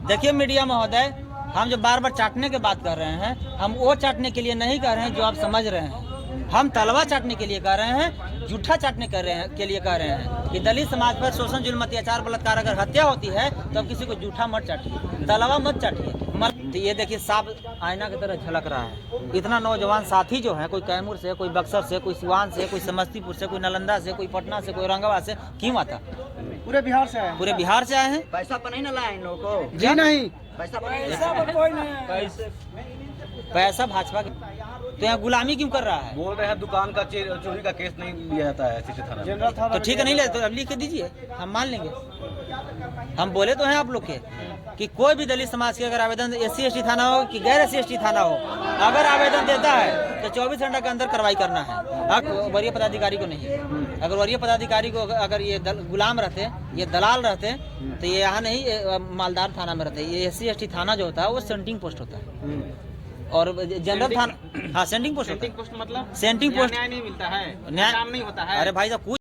देखिए मीडिया महोदय, हम जो बार बार चाटने की बात कर रहे हैं, हम वो चाटने के लिए नहीं कर रहे हैं जो आप समझ रहे हैं। हम तलवा चाटने के लिए कर रहे हैं, जूठा चाटने के लिए कर रहे हैं कि दलित समाज पर शोषण, जुल्म, अत्याचार, बलात्कार अगर हत्या होती है तो अब किसी को जूठा मत चाटिए, तलवा मत चाटिए। तो ये देखिए साफ आईना की तरह झलक रहा है। इतना नौजवान साथी जो है, कोई कैमूर से, कोई बक्सर से, कोई सिवान से, कोई समस्तीपुर से, कोई नालंदा से, कोई पटना से, कोई औरंगाबाद से, क्यों आता? पूरे बिहार से आए, पूरे बिहार से आए हैं। पैसा पर नहीं न लाए इन लोगों को? जी नहीं, पैसा पर कोई नहीं है। पैसा भाजपा के, तो यहाँ गुलामी क्यों कर रहा है? बोल रहे हैं दुकान का चोरी का केस नहीं लिया जाता है सिटी थाना में। जनरल थाना तो ठीक है, नहीं ले तो अब लिख के दीजिए, हम मान लेंगे। हम बोले तो हैं आप लोग के कि कोई भी दलित समाज के अगर आवेदन SC/ST थाना हो कि गैर SC/ST थाना हो, अगर आवेदन देता है तो 24 घंटे के अंदर कार्रवाई करना है। वरीय पदाधिकारी को नहीं। अगर वरीय पदाधिकारी को अगर ये गुलाम रहते, ये दलाल रहते, तो ये यहाँ नहीं मालदार थाना में रहते। ये SC/ST थाना जो होता है वो सेंटिंग पोस्ट होता है, और जनरल थाना, हाँ सेंटिंग पोस्ट होता है। मतलब सेंटिंग पोस्ट न्याय नहीं मिलता है, न्याय काम नहीं होता है। अरे भाई साहब, कुछ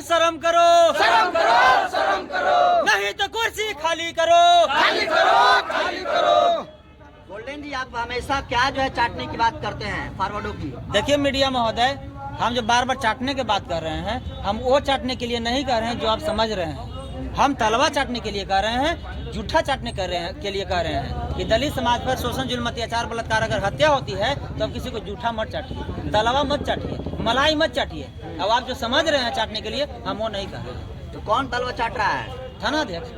शर्म करो, शर्म करो, शर्म करो, नहीं तो कुर्सी खाली करो, खाली करो, खाली करो। गोल्डन जी, आप हमेशा क्या जो है चाटने की बात करते हैं फॉरवर्डों की? देखिए मीडिया महोदय, हम जो बार बार चाटने की बात कर रहे हैं, हम वो चाटने के लिए नहीं कर रहे हैं जो आप समझ रहे हैं। हम तलवा चाटने के लिए कर रहे हैं, जूठा चाटने के लिए कर रहे हैं कि दलित समाज पर शोषण, जुल्म, अत्याचार, बलात्कार अगर हत्या होती है तो अब किसी को जूठा मत चाटिए, तलवा मत चाटिए, मलाई मत चाटिए। अब आप जो समझ रहे हैं चाटने के लिए, हम वो नहीं कर रहे हैं। तो कौन तलवा चाट रहा है? थानाध्यक्ष,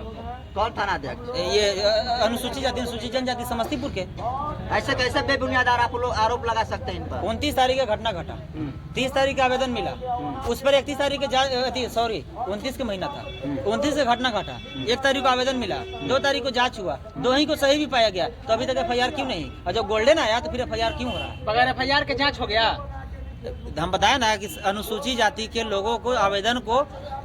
कौन थाना अध्यक्ष? ये अनुसूचित जाति, अनुसूचित जनजाति समस्तीपुर के। ऐसे कैसे बेबुनियाद आप लोग आरोप लगा सकते हैं इन पर? 29 तारीख का घटना घटा, 30 तारीख का आवेदन मिला, उस पर 31 तारीख के 29 का महीना था, 29 से घटना घटा, 1 तारीख को आवेदन मिला, 2 तारीख को जांच हुआ, 2 ही को सही भी पाया गया, तो अभी तक FIR क्यों नहीं? और जब गोल्डन आया तो फिर FIR क्यों हो रहा है? बगैर FIR के जांच हो गया। हम बताया ना कि अनुसूचित जाति के लोगों को आवेदन को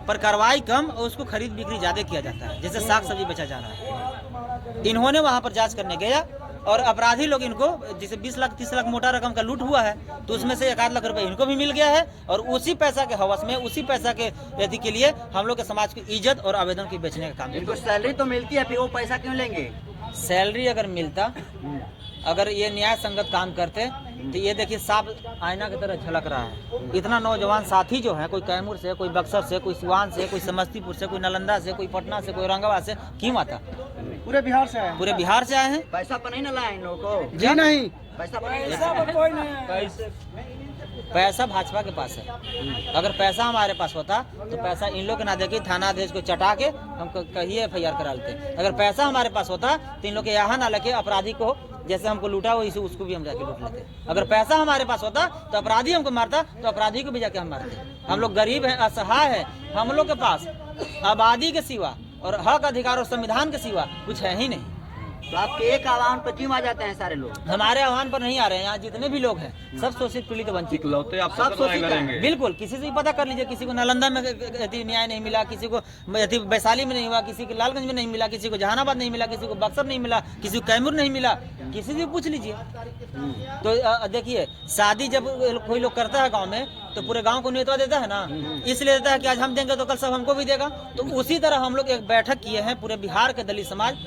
पर कार्रवाई कम और उसको खरीद बिक्री ज्यादा किया जाता है, जैसे साग सब्जी बेचा जा रहा है। इन्होंने वहां पर जांच करने गया और अपराधी लोग इनको, जैसे 20 लाख 30 लाख मोटा रकम का लूट हुआ है, तो उसमें से 1 लाख रुपए इनको भी मिल गया है, और उसी पैसा के हवस में, उसी पैसा के यदि के लिए हम लोग के समाज की इज्जत और आवेदन की बेचने का काम। इनको सैलरी तो मिलती है, फिर वो पैसा क्यों लेंगे? सैलरी अगर मिलता, अगर ये न्याय संगत काम करते, तो ये देखिए साफ आईना की तरह झलक रहा है। इतना नौजवान साथी जो है, कोई कैमूर से, कोई बक्सर से, कोई सिवान से, कोई समस्तीपुर से, कोई नालंदा से, कोई पटना से, कोई औरंगाबाद से, क्यों आता? पूरे बिहार से आए, पूरे बिहार से आए हैं। पैसा पर नहीं न लाए इन लोगों को? जी नहीं, पैसा पर नहीं कोई नहीं है। पैसा भाजपा के पास है। अगर पैसा हमारे पास होता तो पैसा इन लोग के ना देके थानाध्यक्ष को चटा के हम कहिए FIR करा लेते। अगर पैसा हमारे पास होता तो इन लोग के यहाँ ना लेके अपराधी को, जैसे हमको लूटा हो इसे उसको भी हम जाके लूट लेते। अगर पैसा हमारे पास होता तो अपराधी हमको मारता, तो अपराधी को भी जाके हम मारते। हम लोग गरीब है, असहाय है, हम लोग के पास आबादी के सिवा और हक, अधिकार और संविधान के सिवा कुछ है ही नहीं। तो आपके एक आह्वान पर क्यों आ जाते हैं सारे लोग? हमारे आह्वान पर नहीं आ रहे हैं। यहाँ जितने भी लोग हैं सब शोषित, पीड़ित, वंचित। इकलौते आप सब शोषित हैं। बिल्कुल, किसी से भी पता कर लीजिए। किसी को नालंदा में न्याय नहीं मिला, किसी को वैशाली में नहीं हुआ, किसी को लालगंज में नहीं मिला, किसी को जहानाबाद नहीं मिला, किसी को बक्सर नहीं मिला, किसी को कैमूर नहीं मिला, किसी से भी पूछ लीजिए। तो देखिए, शादी जब कोई लोग करता है गाँव में तो पूरे गांव को न्योता देता है ना, इसलिए देता है कि आज हम देंगे तो कल सब हमको भी देगा। तो उसी तरह हम लोग एक बैठक किए हैं पूरे बिहार के दलित समाज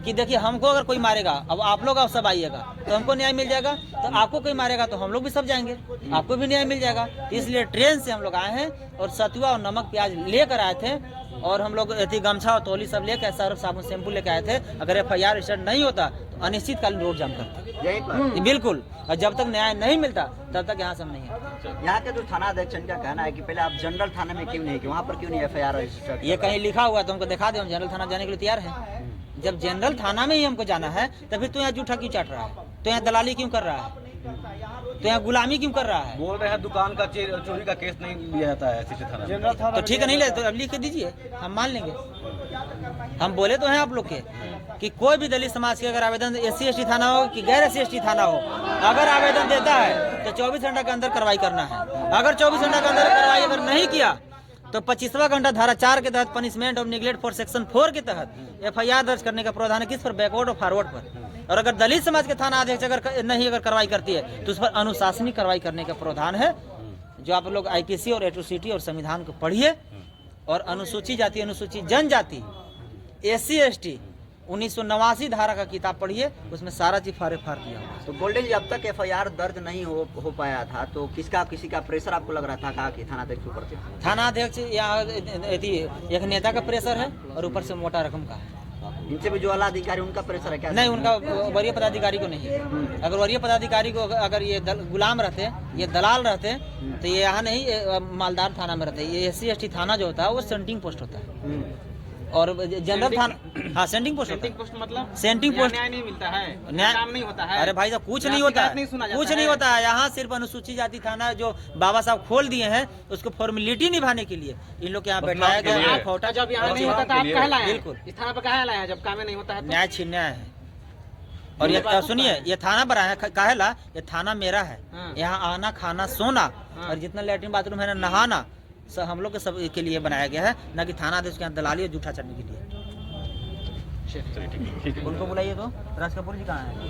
कि देखिए, हमको अगर कोई मारेगा, अब आप लोग सब आइएगा तो हमको न्याय मिल जाएगा, तो आपको कोई मारेगा तो हम लोग भी सब जाएंगे, आपको भी न्याय मिल जाएगा। इसलिए ट्रेन से हम लोग आए हैं और सतुआ और नमक प्याज लेकर आए थे, और हम लोग गमछा और तौली सब लेकर, सर्फ साबुन शैम्पू लेकर आए थे। अगर FIR रजिस्टर नहीं होता तो अनिश्चितकालीन रोड जाम करते यहीं पर? बिल्कुल, और जब तक न्याय नहीं मिलता तब तक यहाँ से हम नहीं आते। यहाँ के जो थाना अध्यक्ष का कहना है कि पहले आप जनरल थाने में क्यों नहीं गए, वहाँ पर क्यों नहीं FIR रजिस्टर? ये कहीं लिखा हुआ है तो हमको दिखा दे, हम जनरल थाना जाने के लिए तैयार हैं। जब जनरल थाना में ही हमको जाना है तो फिर तो यहाँ जूठा क्यों चाट रहा है, तो यहाँ दलाली क्यों कर रहा है, तो यहाँ गुलामी क्यों कर रहा है? बोल रहे हैं दुकान का चोरी का केस नहीं लिया जाता है सिटी थाना में। जनरल थाना तो ठीक है, नहीं ले तो अब लिख के दीजिए, हम मान लेंगे। हम बोले तो हैं आप लोग के कि कोई भी दलित समाज के अगर आवेदन SC/ST थाना हो कि गैर SC/ST थाना हो, अगर आवेदन देता है तो 24 घंटे के अंदर कार्रवाई करना है। अगर 24 घंटे के अंदर कार्रवाई अगर नहीं किया तो 25वां घंटा धारा 4 के तहत punishment of neglect for section 4 के तहत FIR दर्ज करने का प्रावधान है। किस पर? बैकवर्ड और फॉरवर्ड पर। और अगर दलित समाज के थाना अध्यक्ष अगर कार्रवाई करती है तो उस पर अनुशासनिक कार्रवाई करने का प्रावधान है। जो आप लोग IPC और एट्रोसिटी और संविधान को पढ़िए, और अनुसूचित जाति, अनुसूचित जनजाति, SC/ST 1989 धारा का किताब पढ़िए, उसमें सारा चीज फाड़ दिया हुआ है। तो गोल्डन जी अब तक एफआईआर दर्ज नहीं हो पाया था, तो किसी का प्रेशर आपको लग रहा था? कहा कि थानाध्यक्ष ऊपर से? थानाध्यक्ष यहाँ एक नेता का प्रेशर है और ऊपर से मोटा रकम का है। इनसे भी जो आला अधिकारी उनका प्रेशर है क्या? नहीं, उनका वरीय पदाधिकारी को नहीं है। अगर वरीय पदाधिकारी को अगर ये गुलाम रहते, ये दलाल रहते, तो ये यहाँ नहीं मालदार थाना में रहते। ये SC/ST थाना जो होता है वो सेंटिंग पोस्ट होता है और जनरल थाना, हाँ सेंटिंग पोस्ट होता है। सेंटिंग पोस्ट मतलब सेंटिंग पोस्ट न्याय नहीं मिलता है, न्याय काम नहीं होता है। अरे भाई साहब कुछ यहाँ नहीं होता शिकायत है, नहीं सुना जाता कुछ नहीं है। होता है। यहाँ सिर्फ अनुसूचित जाति थाना जो बाबा साहब खोल दिए हैं उसको फॉर्मेलिटी निभाने के लिए इन लोग के यहाँ बैठाया के लिए। गया। आप खोटा जब यहाँ नहीं होता तो आप लिए। कहाँ लाए? बिल्कुल। इस थाना पर कहाँ लाए हैं जब काम में नहीं होता है तो? न्याय छीनना है। और ये सुनिए, ये थाना बना है काहेला, ये थाना मेरा है। हाँ। यहाँ आना खाना सोना हाँ। और जितना लेटरिन बाथरूम है ना नहाना सब हम लोग के सब के लिए बनाया गया है, ना कि थाना देश के यहाँ दलाली और जूठा चढ़ने के लिए। चलिए, ठीक है। उनको बुलाइए तो राज कपूर जी कहाँ है?